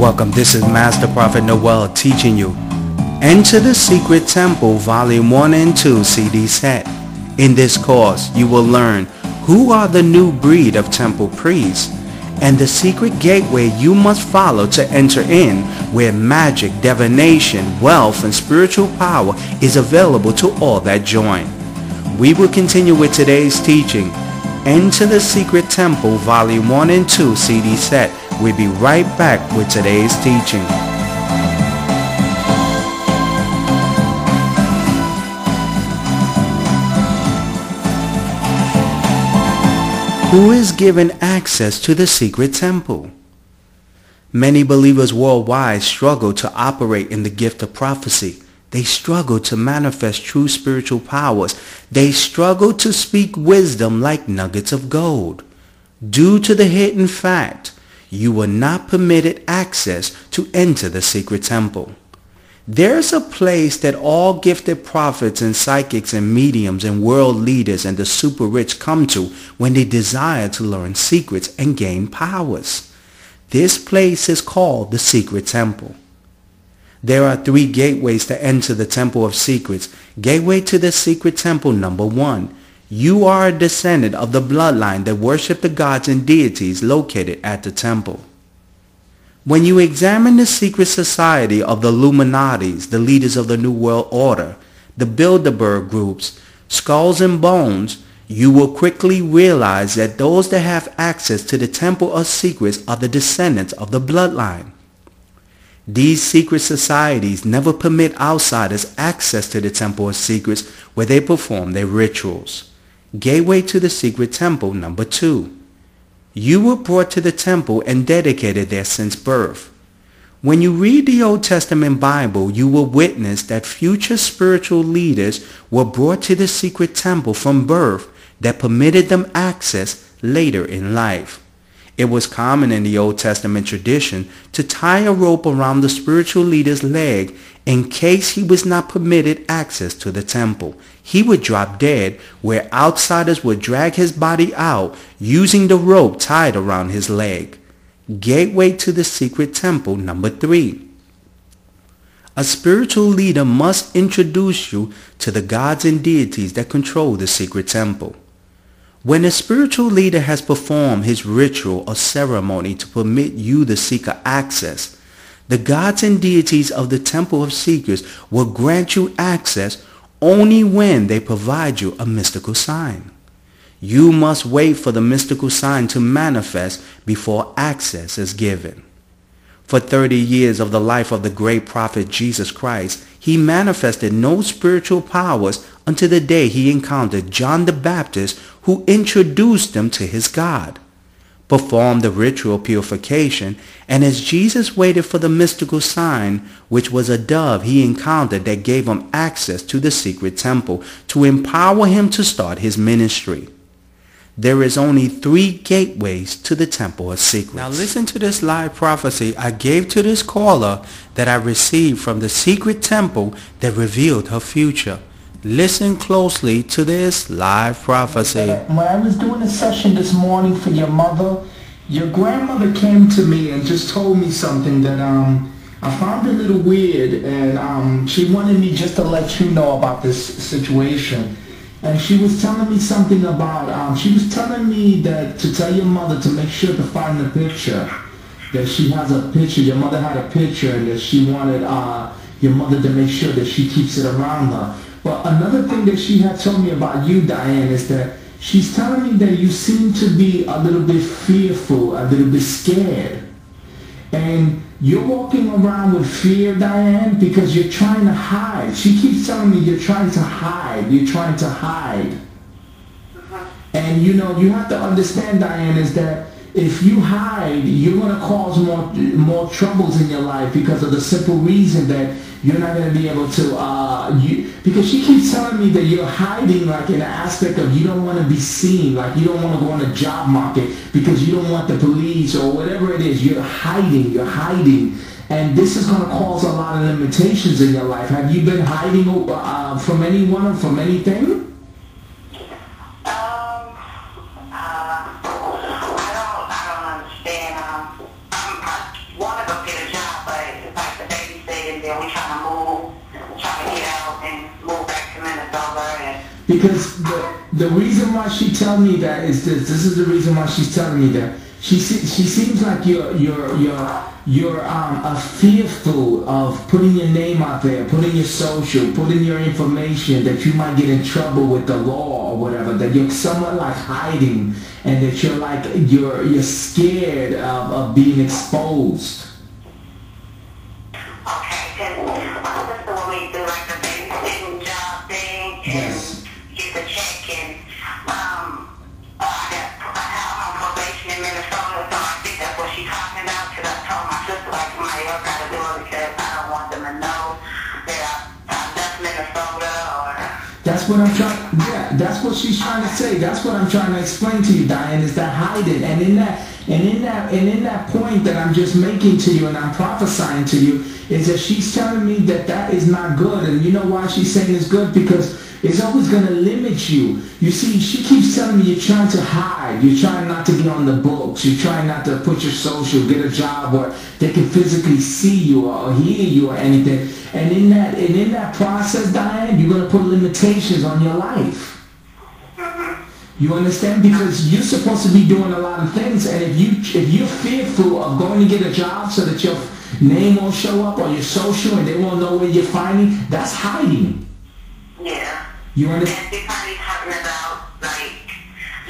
Welcome, this is Master Prophet Noel teaching you Enter the Secret Temple Volume 1 and 2 CD set. In this course, you will learn who are the new breed of temple priests and the secret gateway you must follow to enter in, where magic, divination, wealth, and spiritual power is available to all that join. We will continue with today's teaching. Enter the Secret Temple Volume 1 and 2 CD set. We'll be right back with today's teaching. Who is given access to the secret temple? Many believers worldwide struggle to operate in the gift of prophecy. They struggle to manifest true spiritual powers. They struggle to speak wisdom like nuggets of gold. Due to the hidden fact, you were not permitted access to enter the secret temple. There's a place that all gifted prophets and psychics and mediums and world leaders and the super rich come to when they desire to learn secrets and gain powers. This place is called the secret temple. There are 3 gateways to enter the temple of secrets. Gateway to the secret temple number 1. You are a descendant of the bloodline that worship the gods and deities located at the temple. When you examine the secret society of the Illuminatis, the leaders of the New World Order, the Bilderberg groups, Skulls and Bones, you will quickly realize that those that have access to the Temple of Secrets are the descendants of the bloodline. These secret societies never permit outsiders access to the Temple of Secrets where they perform their rituals. Gateway to the secret temple number 2. You were brought to the temple and dedicated there since birth. When you read the Old Testament Bible, you will witness that future spiritual leaders were brought to the secret temple from birth that permitted them access later in life. It was common in the Old Testament tradition to tie a rope around the spiritual leader's leg in case he was not permitted access to the temple. He would drop dead, where outsiders would drag his body out using the rope tied around his leg. Gateway to the secret temple number 3. A spiritual leader must introduce you to the gods and deities that control the secret temple. When a spiritual leader has performed his ritual or ceremony to permit you, the seeker, access, the gods and deities of the Temple of Secrets will grant you access only when they provide you a mystical sign. You must wait for the mystical sign to manifest before access is given. For 30 years of the life of the great prophet Jesus Christ, he manifested no spiritual powers until the day he encountered John the Baptist, who introduced him to his God, performed the ritual purification, and as Jesus waited for the mystical sign, which was a dove he encountered that gave him access to the secret temple to empower him to start his ministry. There is only 3 gateways to the Temple of Secrets. Now listen to this live prophecy I gave to this caller that I received from the secret temple that revealed her future. Listen closely to this live prophecy. When I was doing a session this morning for your mother, your grandmother came to me and just told me something that I found a little weird, and she wanted me just to let you know about this situation. And she was telling me something about, she was telling me that to tell your mother to make sure to find the picture, that she has a picture, your mother had a picture, and that she wanted your mother to make sure that she keeps it around her. But another thing that she had told me about you, Diane, is that she's telling me that you seem to be a little bit fearful, a little bit scared. And you're walking around with fear, Diane, because you're trying to hide. She keeps telling me you're trying to hide. You're trying to hide. And you know, you have to understand, Diane, is that if you hide, you're going to cause more troubles in your life, because of the simple reason that you're not going to be able to, because she keeps telling me that you're hiding, like in the aspect of you don't want to be seen, like you don't want to go on the job market because you don't want the police or whatever it is. You're hiding. And this is going to cause a lot of limitations in your life. Have you been hiding from anyone or from anything? I don't understand. I want to go get a job. Because the reason why she tell me that is this. This is the reason why she's telling me that. She seems like you're fearful of putting your name out there, putting your social, putting your information, that you might get in trouble with the law or whatever. That you're somewhat like hiding, and that you're scared of being exposed. Okay, because my sister will me do like the babysitting job thing and get the check and I'm on probation in Minnesota, so I think that's what she's talking about. Because I told my sister like somebody else got to do it because I don't want them to know that I left Minnesota or. That's what I'm trying. Yeah, that's what she's trying to say. That's what I'm trying to explain to you, Diane. Is that hiding, and in that point that I'm just making to you, and I'm prophesying to you, is that she's telling me that is not good. And you know why she's saying it's good? Because it's always going to limit you. You see, she keeps telling me you're trying to hide. You're trying not to get on the books. You're trying not to put your social, get a job where they can physically see you or hear you or anything. And in that process, Diane, you're going to put limitations on your life. You understand? Because you're supposed to be doing a lot of things, and if you're fearful of going to get a job so that your name won't show up or your social and they won't know where you're finding, that's hiding. Yeah. You understand? And she's probably talking about like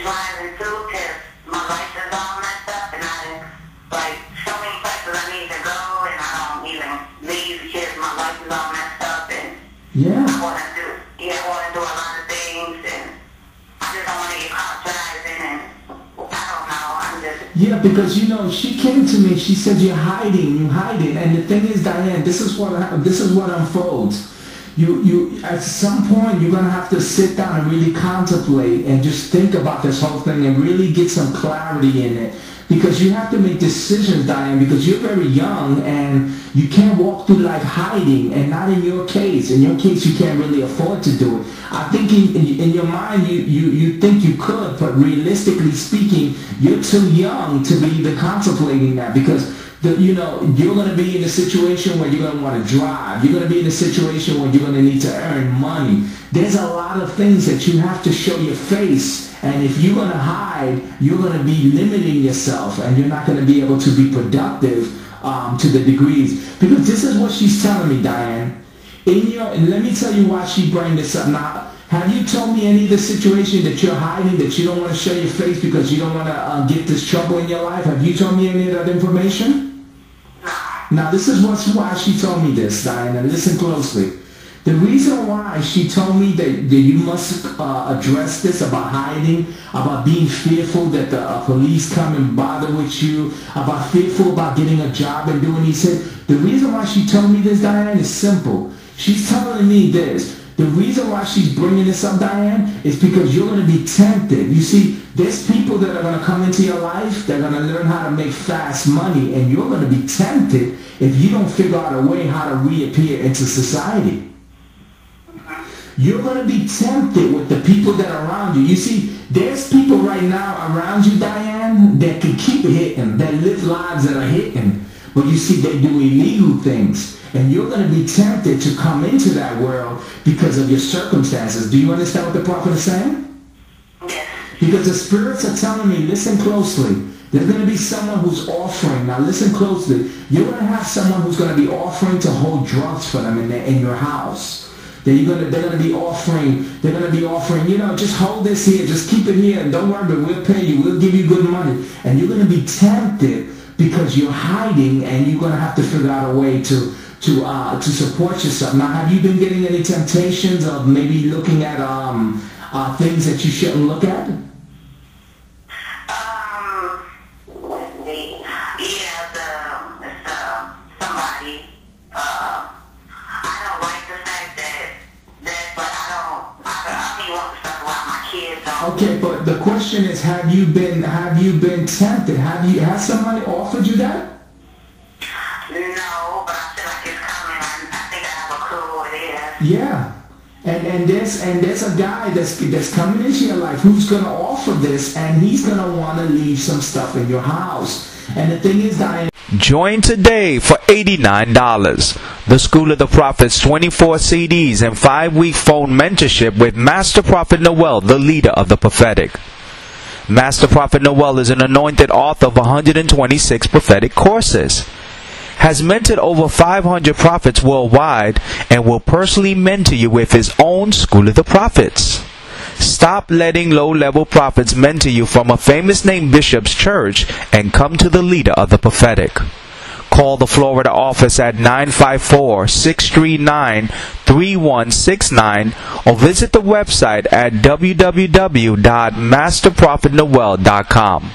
driving too, because my license is all messed up, and like so many places I need to go, and I don't even leave because my license is all messed up, and I want to do a lot of things, and I just don't want to get caught driving, and I don't know, I'm just. Yeah, because you know, she came to me, she said you're hiding, and the thing is, Diane, this is what unfolds. You at some point you're gonna have to sit down and really contemplate and just think about this whole thing and really get some clarity in it, because you have to make decisions, Diane, because you're very young and you can't walk through life hiding. And not in your case. In your case, you can't really afford to do it. I think in your mind you think you could, but realistically speaking, you're too young to be even contemplating that, because you're going to be in a situation where you're going to want to drive. You're going to be in a situation where you're going to need to earn money. There's a lot of things that you have to show your face. And if you're going to hide, you're going to be limiting yourself, and you're not going to be able to be productive to the degrees. Because this is what she's telling me, Diane. And let me tell you why she bring this up. Now, have you told me any of the situation that you're hiding, that you don't want to show your face because you don't want to get this trouble in your life? Have you told me any of that information? Now, this is why she told me this, Diana. Listen closely. The reason why she told me that you must address this about hiding, about being fearful that the police come and bother with you, about fearful about getting a job and doing these things. The reason why she told me this, Diane, is simple. She's telling me this. The reason why she's bringing this up, Diane, is because you're going to be tempted. You see, there's people that are going to come into your life, they're going to learn how to make fast money, and you're going to be tempted if you don't figure out a way how to reappear into society. You're going to be tempted with the people that are around you. You see, there's people right now around you, Diane, that can keep hitting, that live lives that are hitting. But you see, they do illegal things. And you're going to be tempted to come into that world because of your circumstances. Do you understand what the prophet is saying? Because the spirits are telling me, listen closely. There's going to be someone who's offering. Now listen closely. You're going to have someone who's going to be offering to hold drugs for them in your house. They're going to be offering, just hold this here, just keep it here, and don't worry, but we'll pay you, we'll give you good money. And you're going to be tempted because you're hiding, and you're going to have to figure out a way to support yourself. Now, have you been getting any temptations of maybe looking at things that you shouldn't look at? Somebody. I don't like the fact that, but I don't want to talk about my kids. Okay, but the question is, have you been tempted? Has somebody offered you that? No, but I feel like it's coming. I think I have a clue what it is. Yeah. And there's a guy that's coming into your life who's gonna offer this, and he's gonna want to leave some stuff in your house. And the thing is, Diane, Join today for $89. The School of the Prophets 24 CDs and 5-week phone mentorship with Master Prophet Noel, the leader of the prophetic. Master Prophet Noel is an anointed author of 126 prophetic courses, has mentored over 500 prophets worldwide, and will personally mentor you with his own School of the Prophets. Stop letting low-level prophets mentor you from a famous name bishop's church and come to the leader of the prophetic. Call the Florida office at 954-639-3169 or visit the website at www.masterprophetnoel.com.